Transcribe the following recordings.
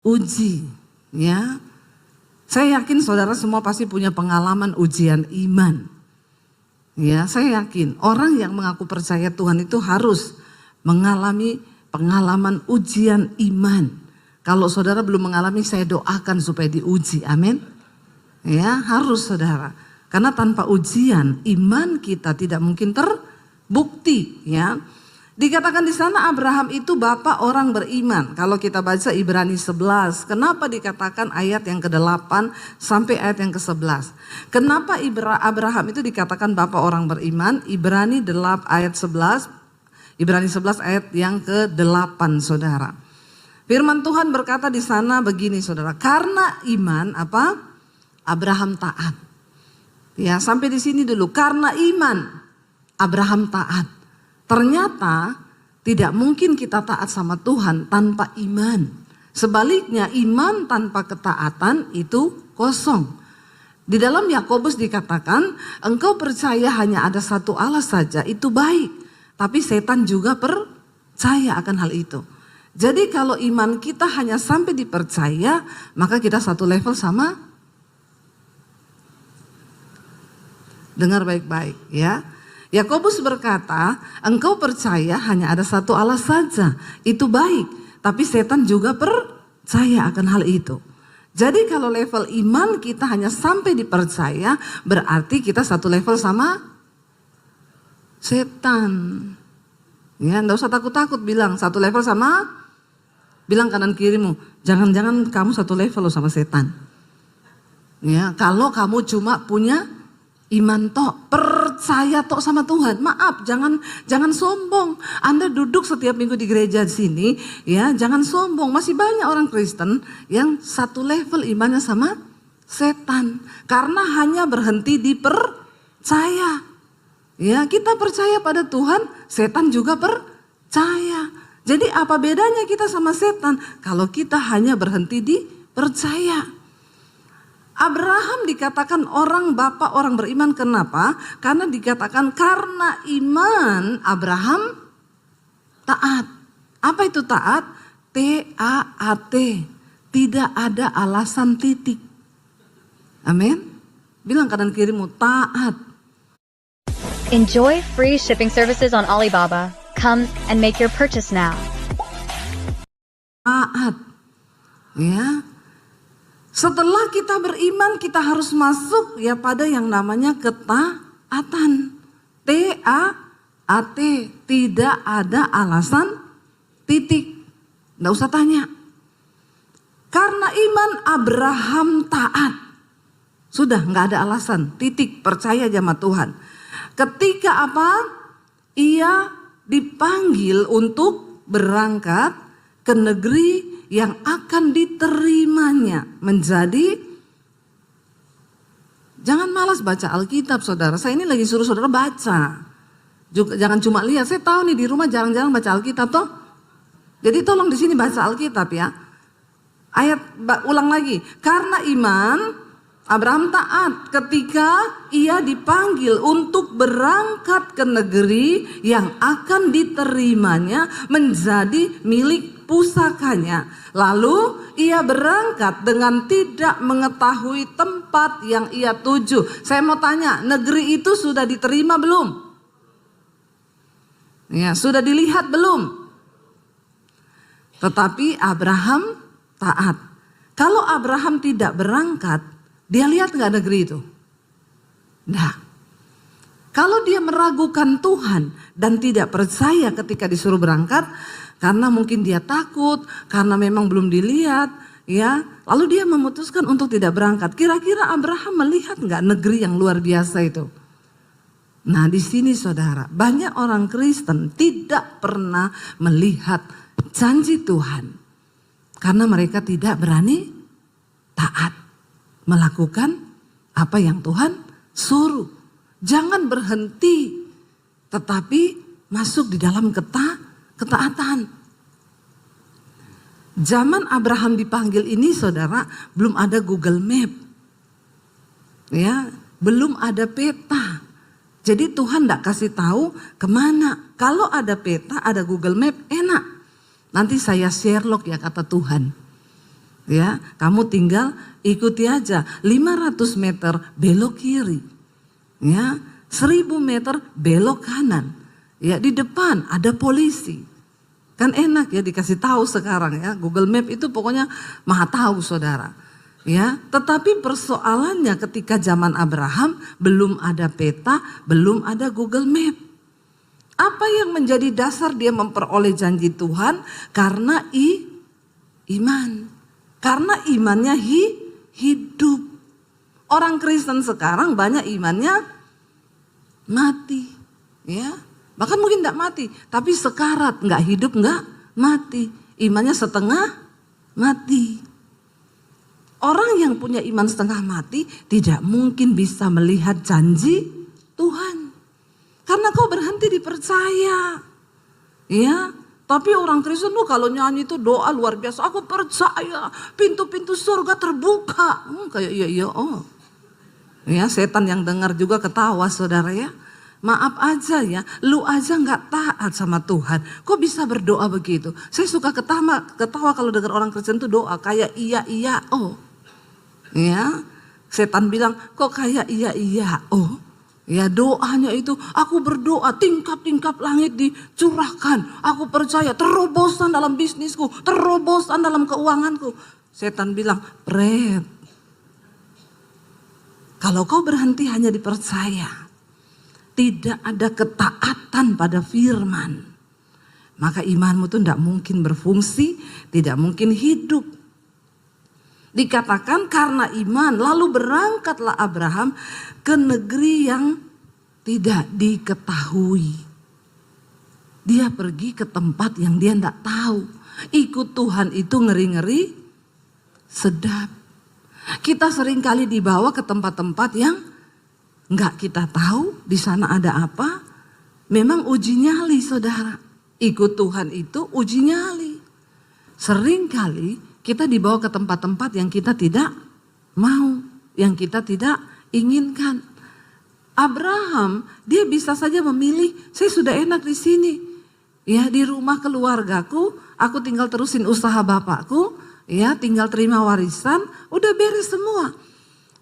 uji, ya. Saya yakin saudara semua pasti punya pengalaman ujian iman. Ya, saya yakin orang yang mengaku percaya Tuhan itu harus mengalami pengalaman ujian iman. Kalau saudara belum mengalami, saya doakan supaya diuji, amin. Ya, harus saudara. Karena tanpa ujian, iman kita tidak mungkin terbukti, ya. Dikatakan di sana Abraham itu bapak orang beriman. Kalau kita baca Ibrani 11, kenapa dikatakan ayat yang ke-8 sampai ayat yang ke-11? Kenapa Abraham itu dikatakan bapak orang beriman? Ibrani 11 ayat yang ke-8, saudara. Firman Tuhan berkata di sana begini, saudara. Karena iman apa? Abraham taat. Ya, sampai di sini dulu. Karena iman Abraham taat. Ternyata tidak mungkin kita taat sama Tuhan tanpa iman. Sebaliknya iman tanpa ketaatan itu kosong. Di dalam Yakobus dikatakan engkau percaya hanya ada satu Allah saja, itu baik. Tapi setan juga percaya akan hal itu. Jadi kalau iman kita hanya sampai dipercaya, maka kita satu level sama. Dengar baik-baik ya. Yakobus berkata, engkau percaya hanya ada satu Allah saja, itu baik. Tapi setan juga percaya akan hal itu. Jadi kalau level iman kita hanya sampai dipercaya, berarti kita satu level sama setan. Ya, enggak usah takut-takut bilang satu level sama, bilang kanan kirimu, jangan-jangan kamu satu level loh sama setan. Ya, kalau kamu cuma punya iman tok, percaya tok sama Tuhan. Maaf, jangan sombong. Anda duduk setiap minggu di gereja sini, ya, jangan sombong. Masih banyak orang Kristen yang satu level imannya sama setan. Karena hanya berhenti di percaya. Ya, kita percaya pada Tuhan, setan juga percaya. Jadi apa bedanya kita sama setan? Kalau kita hanya berhenti di percaya. Abraham dikatakan bapak orang beriman, kenapa? Karena dikatakan karena iman Abraham taat. Apa itu taat? T-A-A-T. Tidak ada alasan titik. Amin. Bilang kanan kirimu, taat. Enjoy free shipping services on Alibaba. Come and make your purchase now. Taat. Ya. Setelah kita beriman, kita harus masuk ya pada yang namanya ketaatan. T-A-A-T. Tidak ada alasan titik. Nggak usah tanya. Karena iman Abraham taat. Sudah nggak ada alasan. Titik, percaya sama Tuhan. Ketika apa? Ia dipanggil untuk berangkat ke negeri yang akan diterimanya menjadi, jangan malas baca Alkitab saudara. Saya ini lagi suruh saudara baca. Jangan cuma lihat, saya tahu nih di rumah jarang-jarang baca Alkitab toh. Jadi tolong di sini baca Alkitab ya. Ulang lagi. Karena iman Abraham taat ketika ia dipanggil untuk berangkat ke negeri yang akan diterimanya menjadi milik pusakanya. Lalu ia berangkat dengan tidak mengetahui tempat yang ia tuju. Saya mau tanya, negeri itu sudah diterima belum? Ya, sudah dilihat belum? Tetapi Abraham taat. Kalau Abraham tidak berangkat, dia lihat nggak negeri itu? Nah, kalau dia meragukan Tuhan dan tidak percaya ketika disuruh berangkat, karena mungkin dia takut, karena memang belum dilihat, ya, lalu dia memutuskan untuk tidak berangkat. Kira-kira Abraham melihat nggak negeri yang luar biasa itu? Nah, di sini saudara, banyak orang Kristen tidak pernah melihat janji Tuhan karena mereka tidak berani taat melakukan apa yang Tuhan suruh. Jangan berhenti, tetapi masuk di dalam ketaatan. Zaman Abraham dipanggil ini saudara, belum ada Google Map. Ya, belum ada peta. Jadi Tuhan tidak kasih tahu kemana. Kalau ada peta, ada Google Map, enak. Nanti saya Sherlock ya kata Tuhan. Ya, kamu tinggal ikuti aja 500 meter belok kiri. Ya, 1000 meter belok kanan. Ya, di depan ada polisi. Kan enak ya dikasih tahu sekarang ya. Google Map itu pokoknya maha tahu saudara. Ya, tetapi persoalannya ketika zaman Abraham belum ada peta, belum ada Google Map. Apa yang menjadi dasar dia memperoleh janji Tuhan? Karena iman. Karena imannya hidup. Orang Kristen sekarang banyak imannya mati. Ya, bahkan mungkin tidak mati, tapi sekarat, nggak hidup, nggak mati. Imannya setengah mati. Orang yang punya iman setengah mati tidak mungkin bisa melihat janji Tuhan. Karena kau berhenti dipercaya. Ya, tapi orang Kristen tuh kalau nyanyi itu doa luar biasa. Aku percaya pintu-pintu surga terbuka. Kayak iya oh. Ya, setan yang dengar juga ketawa saudara ya. Maaf aja ya, lu aja nggak taat sama Tuhan. Kok bisa berdoa begitu? Saya suka ketawa kalau dengar orang Kristen tuh doa kayak iya oh. Ya, setan bilang kok kayak iya oh. Ya, doanya itu aku berdoa tingkap-tingkap langit dicurahkan. Aku percaya terobosan dalam bisnisku, terobosan dalam keuanganku. Setan bilang, Pret, kalau kau berhenti hanya dipercaya, tidak ada ketaatan pada firman, maka imanmu itu tidak mungkin berfungsi, tidak mungkin hidup. Dikatakan karena iman lalu berangkatlah Abraham ke negeri yang tidak diketahui. Dia pergi ke tempat yang dia tidak tahu. Ikut Tuhan itu ngeri-ngeri sedap. Kita seringkali dibawa ke tempat-tempat yang nggak kita tahu di sana ada apa. Memang uji nyali saudara. Ikut Tuhan itu uji nyali. Seringkali kita dibawa ke tempat-tempat yang kita tidak mau, yang kita tidak inginkan. Abraham, dia bisa saja memilih, saya sudah enak di sini. Ya, di rumah keluargaku, aku tinggal terusin usaha bapakku, ya, tinggal terima warisan, udah beres semua.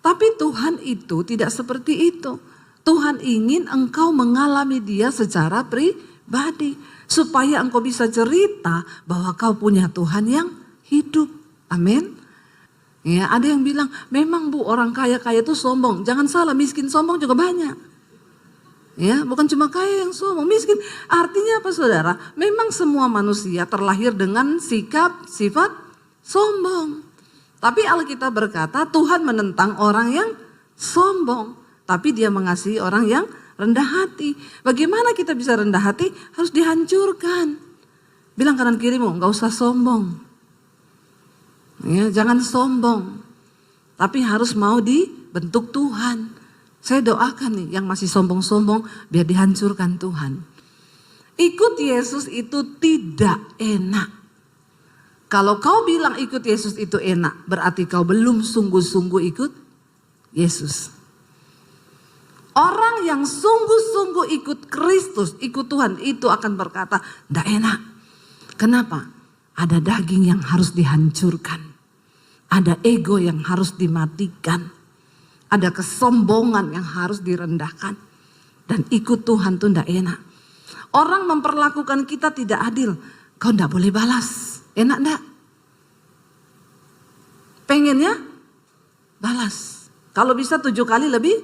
Tapi Tuhan itu tidak seperti itu. Tuhan ingin engkau mengalami dia secara pribadi, supaya engkau bisa cerita bahwa kau punya Tuhan yang hidup. Amin. Ya, ada yang bilang, memang Bu orang kaya-kaya itu sombong. Jangan salah, miskin sombong juga banyak. Ya, bukan cuma kaya yang sombong, miskin. Artinya apa saudara? Memang semua manusia terlahir dengan sikap, sifat sombong. Tapi Alkitab berkata Tuhan menentang orang yang sombong. Tapi dia mengasihi orang yang rendah hati. Bagaimana kita bisa rendah hati? Harus dihancurkan. Bilang kanan kirimu, gak usah sombong. Ya, jangan sombong, tapi harus mau dibentuk Tuhan. Saya doakan nih yang masih sombong-sombong biar dihancurkan Tuhan. Ikut Yesus itu tidak enak. Kalau kau bilang ikut Yesus itu enak, berarti kau belum sungguh-sungguh ikut Yesus. Orang yang sungguh-sungguh ikut Kristus, ikut Tuhan itu akan berkata, tidak enak. Kenapa? Ada daging yang harus dihancurkan. Ada ego yang harus dimatikan. Ada kesombongan yang harus direndahkan. Dan ikut Tuhan itu tidak enak. Orang memperlakukan kita tidak adil. Kau tidak boleh balas. Enak enggak? Pengennya balas. Kalau bisa 7 kali lebih.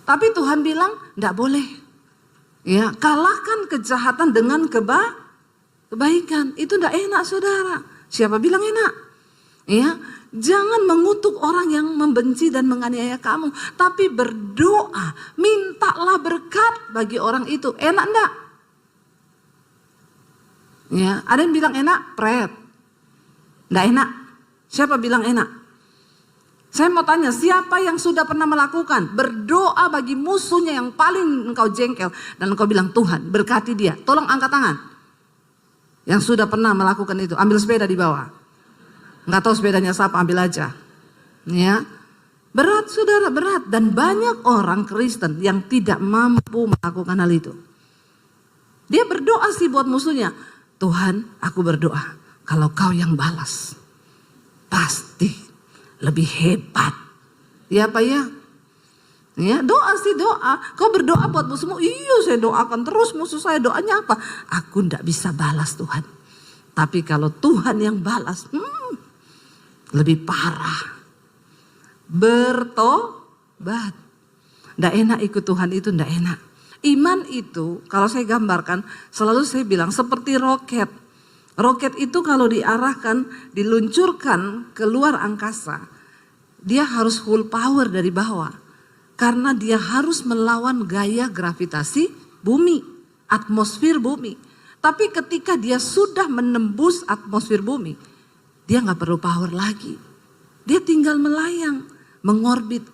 Tapi Tuhan bilang tidak boleh. Ya, kalahkan kejahatan dengan kebaikan. Itu tidak enak saudara. Siapa bilang enak? Ya, jangan mengutuk orang yang membenci dan menganiaya kamu. Tapi berdoa, mintalah berkat bagi orang itu. Enak enggak? Ya, ada yang bilang enak, Pret. Enggak enak. Siapa bilang enak? Saya mau tanya, siapa yang sudah pernah melakukan berdoa bagi musuhnya yang paling engkau jengkel dan engkau bilang Tuhan berkati dia. Tolong angkat tangan. Yang sudah pernah melakukan itu, ambil sepeda di bawah. Enggak tahu sepedanya siapa, ambil aja. Ya. Berat saudara, berat, dan banyak orang Kristen yang tidak mampu melakukan hal itu. Dia berdoa sih buat musuhnya. Tuhan, aku berdoa. kalau kau yang balas, pasti lebih hebat. Ya Pak ya? Ya, doa sih doa. Kau berdoa buat musuhmu, iya saya doakan terus musuh saya. Doanya apa? Aku ndak bisa balas Tuhan. Tapi kalau Tuhan yang balas, lebih parah. Bertobat. Ndak enak ikut Tuhan itu, ndak enak. Iman itu kalau saya gambarkan, selalu saya bilang seperti roket. Roket itu kalau diarahkan, diluncurkan keluar angkasa, dia harus full power dari bawah. Karena dia harus melawan gaya gravitasi bumi, atmosfer bumi. Tapi ketika dia sudah menembus atmosfer bumi, dia nggak perlu power lagi. Dia tinggal melayang, mengorbit.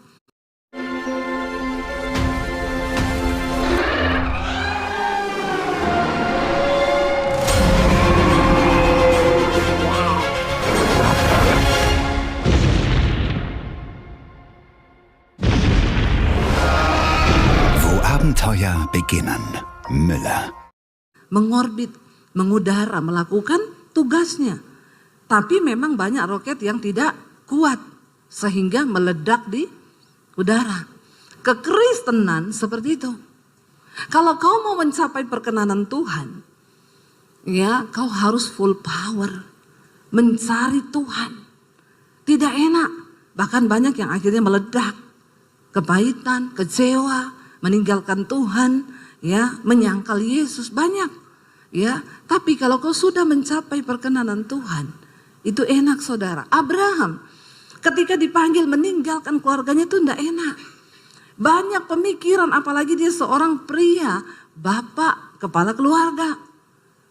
Abenteuer beginnen. Müller. Mengorbit, mengudara, melakukan tugasnya. Tapi memang banyak roket yang tidak kuat sehingga meledak di udara. Kekristenan seperti itu. Kalau kau mau mencapai perkenanan Tuhan, ya kau harus full power mencari Tuhan. Tidak enak, bahkan banyak yang akhirnya meledak, kepahitan, kecewa, meninggalkan Tuhan, ya, menyangkal Yesus banyak, ya. Tapi kalau kau sudah mencapai perkenanan Tuhan, itu enak saudara. Abraham ketika dipanggil meninggalkan keluarganya itu tidak enak. Banyak pemikiran, apalagi dia seorang pria, bapak, kepala keluarga.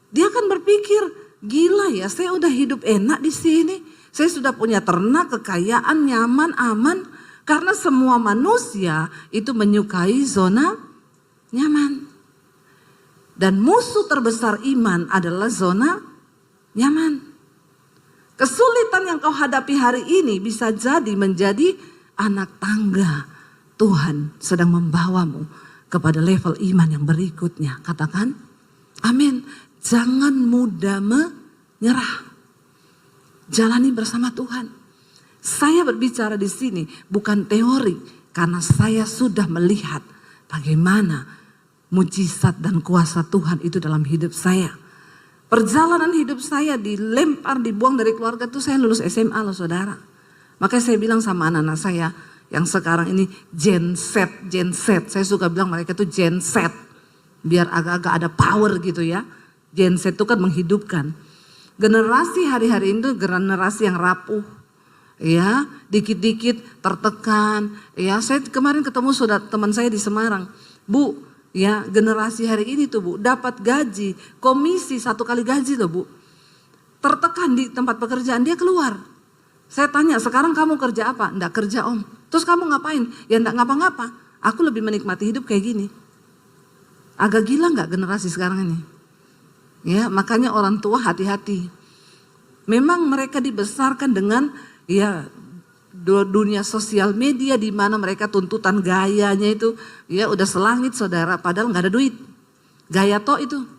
Dia akan berpikir, gila ya, saya udah hidup enak di sini, saya sudah punya ternak, kekayaan, nyaman, aman. Karena semua manusia itu menyukai zona nyaman. Dan musuh terbesar iman adalah zona nyaman. Kesulitan yang kau hadapi hari ini bisa jadi menjadi anak tangga. Tuhan sedang membawamu kepada level iman yang berikutnya. Katakan, amin. Jangan mudah menyerah. Jalani bersama Tuhan. Saya berbicara di sini bukan teori, karena saya sudah melihat bagaimana mujizat dan kuasa Tuhan itu dalam hidup saya. Perjalanan hidup saya dilempar, dibuang dari keluarga itu saya lulus SMA loh saudara. Makanya saya bilang sama anak-anak saya yang sekarang ini Gen Z. Saya suka bilang mereka itu Gen Z. Biar agak-agak ada power gitu ya. Gen Z itu kan menghidupkan. Generasi hari-hari itu generasi yang rapuh. Ya, dikit-dikit tertekan. Ya, saya kemarin ketemu saudara teman saya di Semarang. Bu, ya generasi hari ini tuh Bu, dapat gaji, komisi 1 kali gaji tuh Bu. Tertekan di tempat pekerjaan, dia keluar. Saya tanya, sekarang kamu kerja apa? Enggak kerja Om. Terus kamu ngapain? Ya enggak ngapa-ngapa. Aku lebih menikmati hidup kayak gini. Agak gila enggak generasi sekarang ini? Ya, makanya orang tua hati-hati. Memang mereka dibesarkan dengan ya dunia sosial media di mana mereka tuntutan gayanya itu ya udah selangit saudara, padahal nggak ada duit. Gaya toh itu,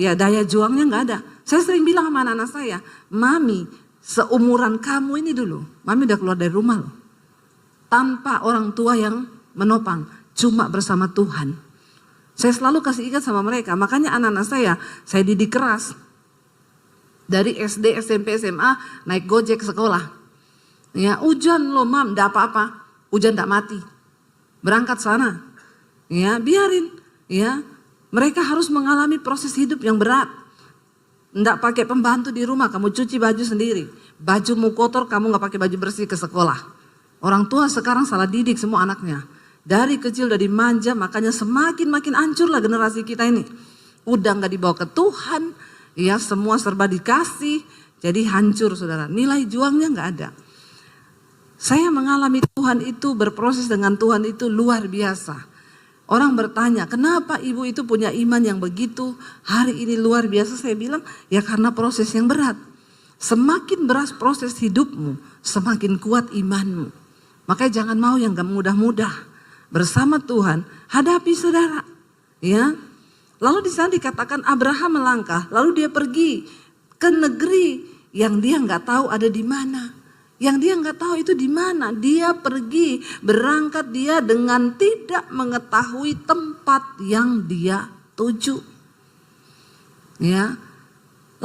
ya daya juangnya nggak ada. Saya sering bilang sama anak-anak saya, mami seumuran kamu ini dulu, mami udah keluar dari rumah loh, tanpa orang tua yang menopang, cuma bersama Tuhan. Saya selalu kasih ikat sama mereka, makanya anak-anak saya didik keras. Dari SD, SMP, SMA naik Gojek sekolah. Ya, hujan loh mam, enggak apa-apa. Hujan enggak mati. Berangkat sana. Ya, biarin. Ya, mereka harus mengalami proses hidup yang berat. Enggak pakai pembantu di rumah, kamu cuci baju sendiri. Bajumu kotor, kamu enggak pakai baju bersih ke sekolah. Orang tua sekarang salah didik semua anaknya. Dari kecil udah dimanja, makanya semakin hancurlah generasi kita ini. Udah enggak dibawa ke Tuhan, ya semua serba dikasih, jadi hancur saudara. Nilai juangnya enggak ada. Saya mengalami Tuhan itu, berproses dengan Tuhan itu luar biasa. Orang bertanya, kenapa ibu itu punya iman yang begitu hari ini luar biasa? Saya bilang, ya karena proses yang berat. Semakin berat proses hidupmu, semakin kuat imanmu. Makanya jangan mau yang gak mudah-mudah. Bersama Tuhan, hadapi saudara. Ya. Lalu di sana dikatakan Abraham melangkah, lalu dia pergi ke negeri Yang dia nggak tahu ada di mana. Yang dia nggak tahu itu di mana. Dia pergi, berangkat dia dengan tidak mengetahui tempat yang dia tuju. Ya.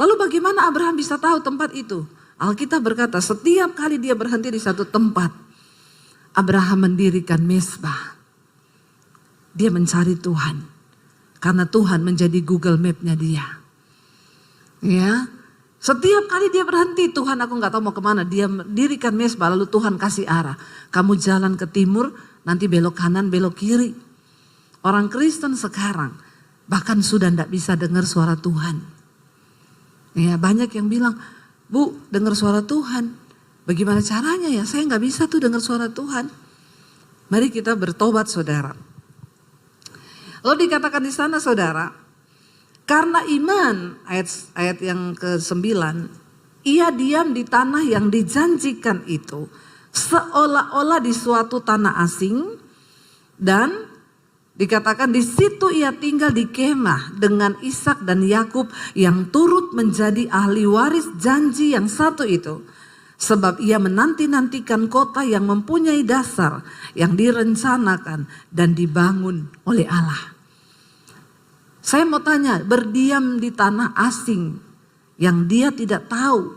Lalu bagaimana Abraham bisa tahu tempat itu? Alkitab berkata setiap kali dia berhenti di satu tempat, Abraham mendirikan mezbah. Dia mencari Tuhan. Karena Tuhan menjadi Google Map-nya dia. Ya. Setiap kali dia berhenti, Tuhan aku gak tahu mau kemana. Dia mendirikan mezbah lalu Tuhan kasih arah. Kamu jalan ke timur, nanti belok kanan, belok kiri. Orang Kristen sekarang bahkan sudah tidak bisa dengar suara Tuhan. Ya, banyak yang bilang, Bu, dengar suara Tuhan. Bagaimana caranya ya? Saya gak bisa tuh dengar suara Tuhan. Mari kita bertobat saudara. Lalu dikatakan di sana saudara, karena iman, ayat yang ke-9, ia diam di tanah yang dijanjikan itu, seolah-olah di suatu tanah asing, dan dikatakan di situ ia tinggal di kemah dengan Ishak dan Yakub yang turut menjadi ahli waris janji yang satu itu. Sebab ia menanti-nantikan kota yang mempunyai dasar, yang direncanakan dan dibangun oleh Allah. Saya mau tanya, berdiam di tanah asing yang dia tidak tahu,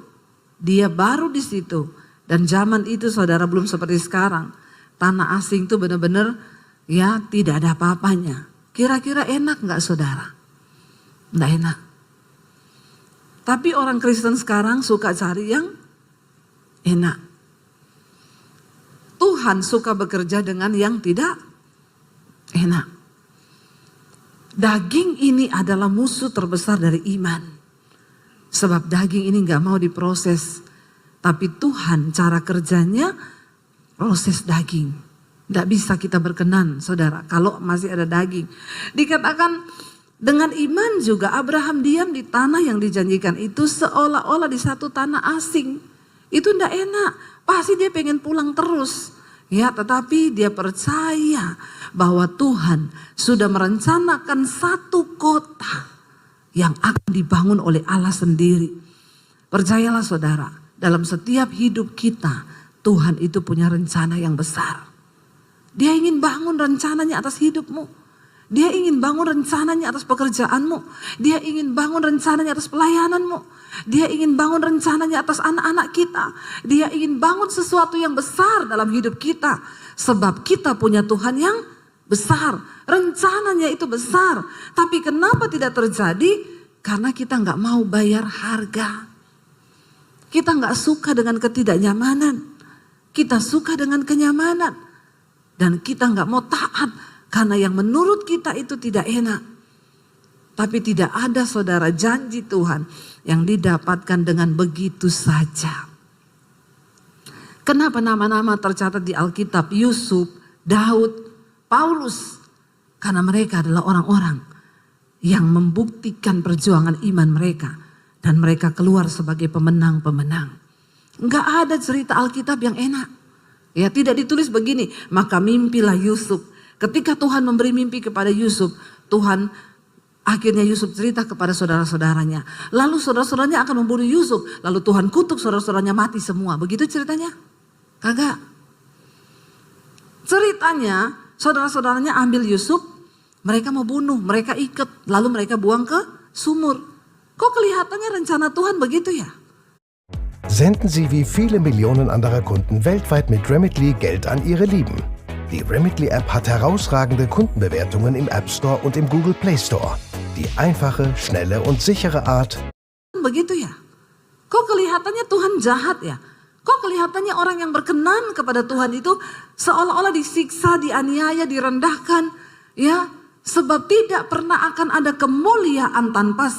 dia baru di situ. Dan zaman itu saudara belum seperti sekarang. Tanah asing itu benar-benar ya tidak ada apa-apanya. Kira-kira enak nggak saudara? Nggak enak. Tapi orang Kristen sekarang suka cari yang enak. Tuhan suka bekerja dengan yang tidak enak. Daging ini adalah musuh terbesar dari iman. Sebab daging ini gak mau diproses. Tapi Tuhan cara kerjanya proses daging. Gak bisa kita berkenan saudara kalau masih ada daging. Dikatakan dengan iman juga Abraham diam di tanah yang dijanjikan itu seolah-olah di satu tanah asing. Itu gak enak. Pasti dia pengen pulang terus. Ya, tetapi dia percaya bahwa Tuhan sudah merencanakan satu kota yang akan dibangun oleh Allah sendiri. Percayalah saudara, dalam setiap hidup kita, Tuhan itu punya rencana yang besar. Dia ingin bangun rencananya atas hidupmu. Dia ingin bangun rencananya atas pekerjaanmu. Dia ingin bangun rencananya atas pelayananmu. Dia ingin bangun rencananya atas anak-anak kita. Dia ingin bangun sesuatu yang besar dalam hidup kita. Sebab kita punya Tuhan yang besar. Rencananya itu besar. Tapi kenapa tidak terjadi? Karena kita nggak mau bayar harga. Kita nggak suka dengan ketidaknyamanan. Kita suka dengan kenyamanan. Dan kita nggak mau taat. Karena yang menurut kita itu tidak enak. Tapi tidak ada saudara janji Tuhan yang didapatkan dengan begitu saja. Kenapa nama-nama tercatat di Alkitab? Yusuf, Daud, Paulus. Karena mereka adalah orang-orang yang membuktikan perjuangan iman mereka. Dan mereka keluar sebagai pemenang-pemenang. Enggak ada cerita Alkitab yang enak. Ya, tidak ditulis begini, maka mimpilah Yusuf. Ketika Tuhan memberi mimpi kepada Yusuf, akhirnya Yusuf cerita kepada saudara-saudaranya. Lalu saudara-saudaranya akan membunuh Yusuf. Lalu Tuhan kutuk saudara-saudaranya mati semua. Begitu ceritanya? Kagak. Ceritanya saudara-saudaranya ambil Yusuf. Mereka mau bunuh, mereka ikat. Lalu mereka buang ke sumur. Kok kelihatannya rencana Tuhan begitu ya? Senden Sie wie viele Millionen anderer Kunden weltweit mit Remitly Geld an Ihre Lieben. Die Remitly-App hat herausragende Kundenbewertungen im App Store und im Google Play Store. Die einfache, schnelle und sichere Art. Begitu ya? Kok kelihatannya Tuhan jahat ya? Kok kelihatannya orang yang berkenan kepada Tuhan itu seolah-olah disiksa, dianiaya, direndahkan. Ya, sebab tidak pernah akan ada kemuliaan tanpa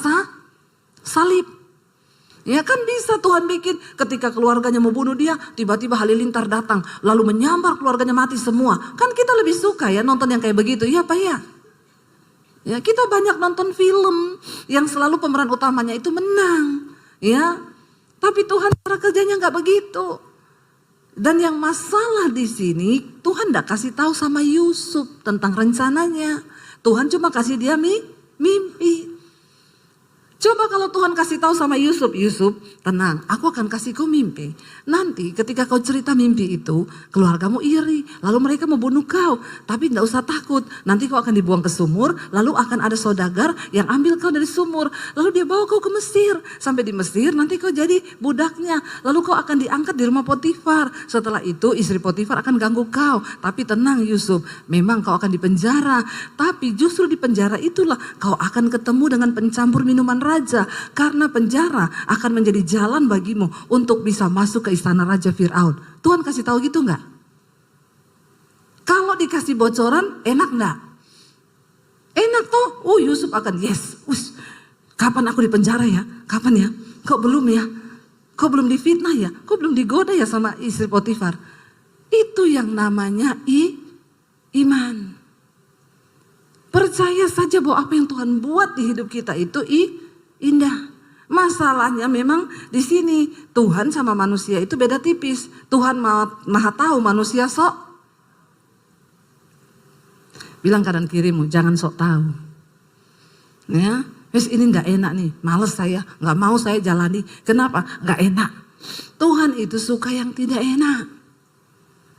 salib. Ya kan bisa Tuhan bikin ketika keluarganya mau bunuh dia, tiba-tiba halilintar datang. Lalu menyambar keluarganya mati semua. Kan kita lebih suka ya nonton yang kayak begitu, ya Pak ya? Ya kita banyak nonton film yang selalu pemeran utamanya itu menang. Ya, tapi Tuhan cara kerjanya gak begitu. Dan yang masalah di sini, Tuhan gak kasih tahu sama Yusuf tentang rencananya. Tuhan cuma kasih dia mimpi. Coba kalau Tuhan kasih tahu sama Yusuf, Yusuf tenang, aku akan kasih kau mimpi. Nanti ketika kau cerita mimpi itu, keluargamu iri, lalu mereka mau bunuh kau. Tapi tidak usah takut, nanti kau akan dibuang ke sumur, lalu akan ada saudagar yang ambil kau dari sumur. Lalu dia bawa kau ke Mesir, sampai di Mesir nanti kau jadi budaknya. Lalu kau akan diangkat di rumah Potifar. Setelah itu istri Potifar akan ganggu kau. Tapi tenang Yusuf, memang kau akan dipenjara. Tapi justru di penjara itulah kau akan ketemu dengan pencampur minuman raja, karena penjara akan menjadi jalan bagimu untuk bisa masuk ke istana Raja Fir'aun. Tuhan kasih tahu gitu enggak? Kalau dikasih bocoran enak enggak? Enak toh. Oh Yusuf akan yes. Kapan aku di penjara ya? Kapan ya? Kok belum ya? Kok belum difitnah ya? Kok belum digoda ya sama istri Potifar? Itu yang namanya iman. Percaya saja bahwa apa yang Tuhan buat di hidup kita itu indah. Masalahnya memang di sini Tuhan sama manusia itu beda tipis. Tuhan maha tahu, manusia sok. Bilang kanan kirimu, jangan sok tahu. Ya, wes ini nggak enak nih, males saya, nggak mau saya jalani. Kenapa? Nggak enak. Tuhan itu suka yang tidak enak.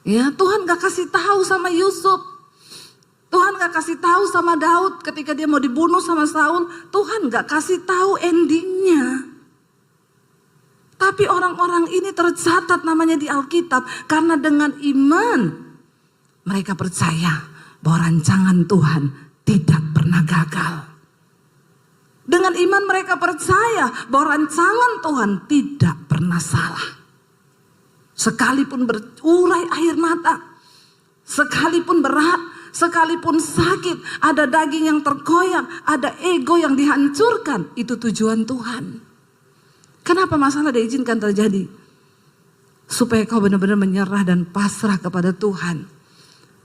Ya, Tuhan nggak kasih tahu sama Yusuf. Tuhan gak kasih tahu sama Daud ketika dia mau dibunuh sama Saul. Tuhan gak kasih tahu endingnya. Tapi orang-orang ini tercatat namanya di Alkitab. Karena dengan iman mereka percaya bahwa rancangan Tuhan tidak pernah gagal. Dengan iman mereka percaya bahwa rancangan Tuhan tidak pernah salah. Sekalipun berurai air mata, sekalipun berat, sekalipun sakit, ada daging yang tergoyang, ada ego yang dihancurkan, itu tujuan Tuhan. Kenapa masalah diizinkan terjadi? Supaya kau benar-benar menyerah dan pasrah kepada Tuhan.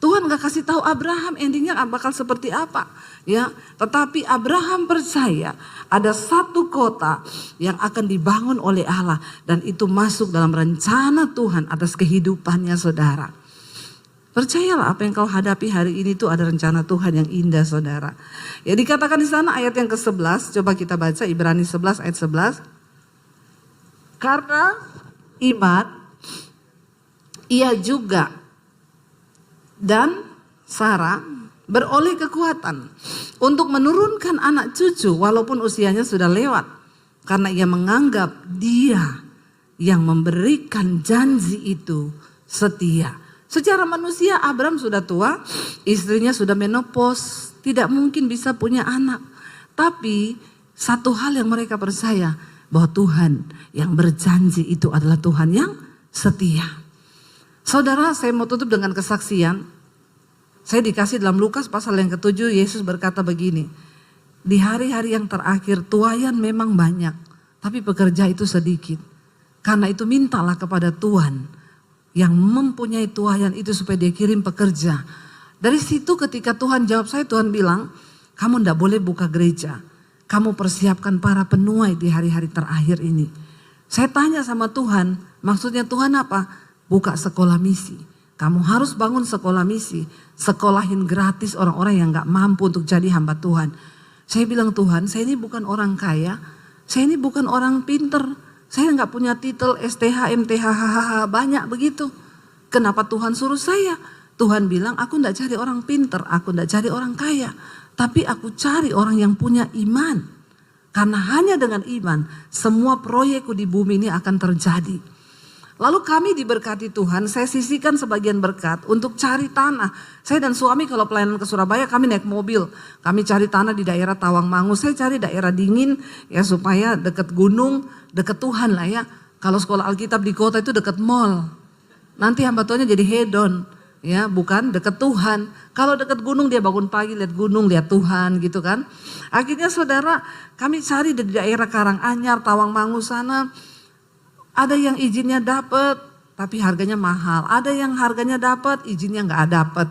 Tuhan gak kasih tahu Abraham endingnya bakal seperti apa, ya. Tetapi Abraham percaya ada satu kota yang akan dibangun oleh Allah dan itu masuk dalam rencana Tuhan atas kehidupannya, saudara. Percayalah apa yang kau hadapi hari ini itu ada rencana Tuhan yang indah, saudara. Ya dikatakan di sana ayat yang ke-11, coba kita baca Ibrani 11 ayat 11. Karena iman, ia juga dan Sarah beroleh kekuatan untuk menurunkan anak cucu walaupun usianya sudah lewat. Karena ia menganggap dia yang memberikan janji itu setia. Secara manusia Abraham sudah tua, istrinya sudah menopause, tidak mungkin bisa punya anak. Tapi satu hal yang mereka percaya, bahwa Tuhan yang berjanji itu adalah Tuhan yang setia. Saudara, saya mau tutup dengan kesaksian. Saya dikasih dalam Lukas pasal yang ke-7, Yesus berkata begini, di hari-hari yang terakhir tuaian memang banyak, tapi pekerja itu sedikit. Karena itu mintalah kepada Tuhan yang mempunyai tuaian itu supaya dia kirim pekerja. Dari situ ketika Tuhan jawab saya, Tuhan bilang, kamu tidak boleh buka gereja. Kamu persiapkan para penuai di hari-hari terakhir ini. Saya tanya sama Tuhan, maksudnya Tuhan apa? Buka sekolah misi. Kamu harus bangun sekolah misi. Sekolahin gratis orang-orang yang gak mampu untuk jadi hamba Tuhan. Saya bilang, Tuhan, saya ini bukan orang kaya. Saya ini bukan orang pinter. Saya nggak punya titel STH, MTH, HHH, banyak begitu. Kenapa Tuhan suruh saya? Tuhan bilang, aku nggak cari orang pinter, aku nggak cari orang kaya. Tapi aku cari orang yang punya iman. Karena hanya dengan iman, semua proyekku di bumi ini akan terjadi. Lalu kami diberkati Tuhan, saya sisihkan sebagian berkat untuk cari tanah. Saya dan suami kalau pelayanan ke Surabaya kami naik mobil. Kami cari tanah di daerah Tawangmangu, saya cari daerah dingin ya supaya dekat gunung, dekat Tuhan lah ya. Kalau sekolah Alkitab di kota itu dekat mall. Nanti hamba Tuhannya jadi hedon ya, bukan dekat Tuhan. Kalau dekat gunung dia bangun pagi lihat gunung, lihat Tuhan gitu kan. Akhirnya saudara kami cari di daerah Karanganyar, Tawangmangu sana. Ada yang izinnya dapat tapi harganya mahal. Ada yang harganya dapat, izinnya nggak dapat.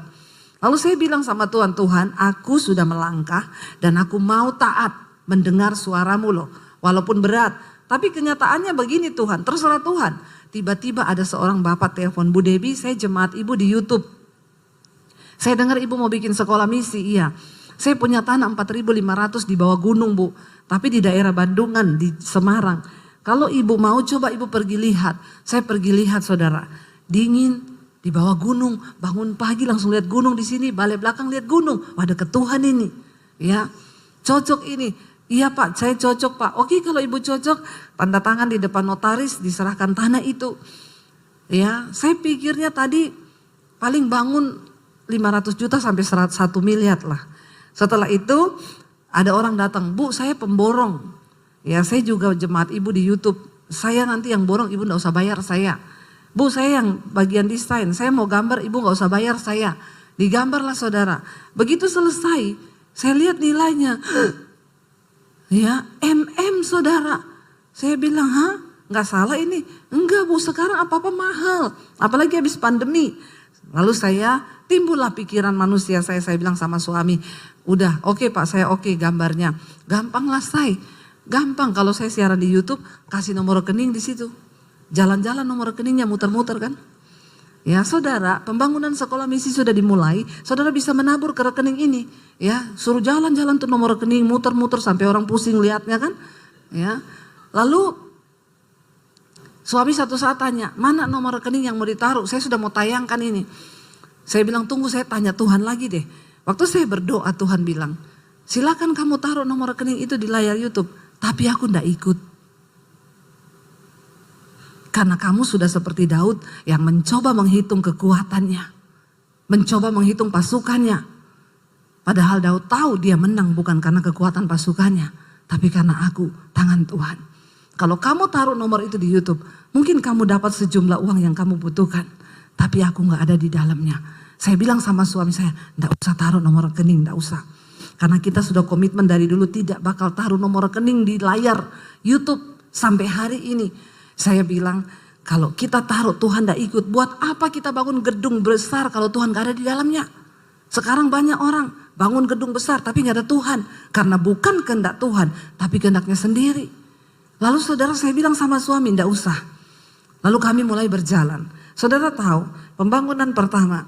Lalu saya bilang sama Tuhan, Tuhan aku sudah melangkah dan aku mau taat mendengar suaramu loh. Walaupun berat. Tapi kenyataannya begini Tuhan, terserah Tuhan. Tiba-tiba ada seorang bapak telepon, Bu Debbie saya jemaat ibu di YouTube. Saya dengar ibu mau bikin sekolah misi, iya. Saya punya tanah 4.500 di bawah gunung Bu. tapi di daerah Bandungan, di Semarang. Kalau ibu mau coba ibu pergi lihat. Saya pergi lihat saudara, dingin di bawah gunung, bangun pagi langsung lihat gunung di sini, balik belakang lihat gunung. Wah, deket Tuhan ini, ya cocok ini. Iya Pak, saya cocok Pak. Oke, kalau ibu cocok, tanda tangan di depan notaris, diserahkan tanah itu. Ya, saya pikirnya tadi paling bangun 500 juta sampai 1 miliar lah. Setelah itu ada orang datang, Bu saya pemborong. Ya saya juga jemaat ibu di YouTube. Saya nanti yang borong, ibu gak usah bayar saya. Bu saya yang bagian desain, saya mau gambar, ibu gak usah bayar saya. Digambarlah saudara. Begitu selesai, saya lihat nilainya. Ya saudara. Saya bilang, hah? Gak salah ini? Enggak Bu, sekarang apa-apa mahal. Apalagi habis pandemi. Lalu timbullah pikiran manusia saya bilang sama suami, udah oke Pak, saya oke gambarnya. Gampang lah gampang kalau saya siaran di YouTube, kasih nomor rekening di situ. Jalan-jalan nomor rekeningnya muter-muter kan. Ya saudara, pembangunan sekolah misi sudah dimulai, saudara bisa menabur ke rekening ini. Ya, suruh jalan-jalan tuh nomor rekening, muter-muter sampai orang pusing lihatnya kan. Ya, lalu suami satu saat tanya, mana nomor rekening yang mau ditaruh? Saya sudah mau tayangkan ini. Saya bilang tunggu saya tanya Tuhan lagi deh. Waktu saya berdoa Tuhan bilang, silakan kamu taruh nomor rekening itu di layar YouTube. Tapi aku ndak ikut. Karena kamu sudah seperti Daud yang mencoba menghitung kekuatannya. Mencoba menghitung pasukannya. Padahal Daud tahu dia menang bukan karena kekuatan pasukannya. Tapi karena aku, tangan Tuhan. Kalau kamu taruh nomor itu di YouTube, mungkin kamu dapat sejumlah uang yang kamu butuhkan. Tapi aku gak ada di dalamnya. Saya bilang sama suami saya, gak usah taruh nomor rekening, gak usah. Karena kita sudah komitmen dari dulu tidak bakal taruh nomor rekening di layar YouTube sampai hari ini. Saya bilang, kalau kita taruh Tuhan gak ikut, buat apa kita bangun gedung besar kalau Tuhan gak ada di dalamnya? Sekarang banyak orang bangun gedung besar tapi gak ada Tuhan. Karena bukan kehendak Tuhan, tapi kehendaknya sendiri. Lalu saudara saya bilang sama suami, ndak usah. Lalu kami mulai berjalan. Saudara tahu, pembangunan pertama,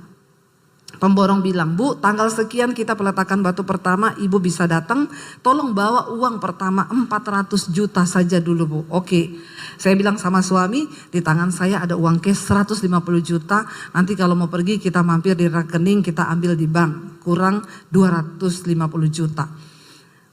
pemborong bilang, Bu tanggal sekian kita peletakan batu pertama, ibu bisa datang, tolong bawa uang pertama 400 juta saja dulu Bu. Oke, saya bilang sama suami, di tangan saya ada uang cash 150 juta, nanti kalau mau pergi kita mampir di rekening, kita ambil di bank, kurang 250 juta.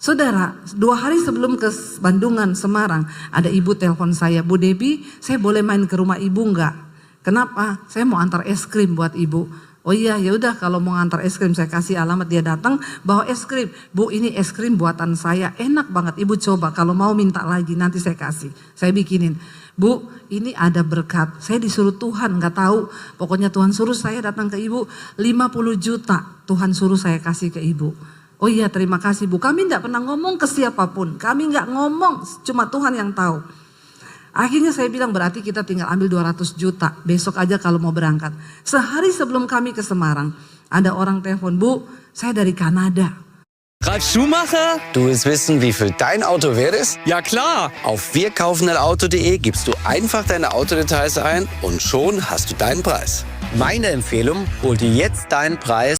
Saudara, 2 hari sebelum ke Bandungan, Semarang, ada ibu telepon saya, Bu Debbie, saya boleh main ke rumah ibu enggak? Kenapa? Saya mau antar es krim buat ibu. Oh iya, ya udah kalau mau antar es krim saya kasih alamat, dia datang bawa es krim. Bu ini es krim buatan saya, enak banget ibu coba, kalau mau minta lagi nanti saya kasih. Saya bikinin. Bu ini ada berkat, saya disuruh Tuhan nggak tahu. Pokoknya Tuhan suruh saya datang ke ibu, 50 juta Tuhan suruh saya kasih ke ibu. Oh iya terima kasih Bu, kami tidak pernah ngomong ke siapapun, kami nggak ngomong, cuma Tuhan yang tahu. Akhirnya saya bilang berarti kita tinggal ambil 200 juta, besok aja kalau mau berangkat. Sehari sebelum kami ke Semarang, ada orang telepon, Bu saya dari Kanada. Ralf Schumacher? Du willst wissen, wie viel dein Auto wert ist? Ja klar. Auf wirkaufendein-auto.de gibst du einfach deine Autodetails ein und schon hast du deinen Preis. Meine Empfehlung, hol dir jetzt deinen Preis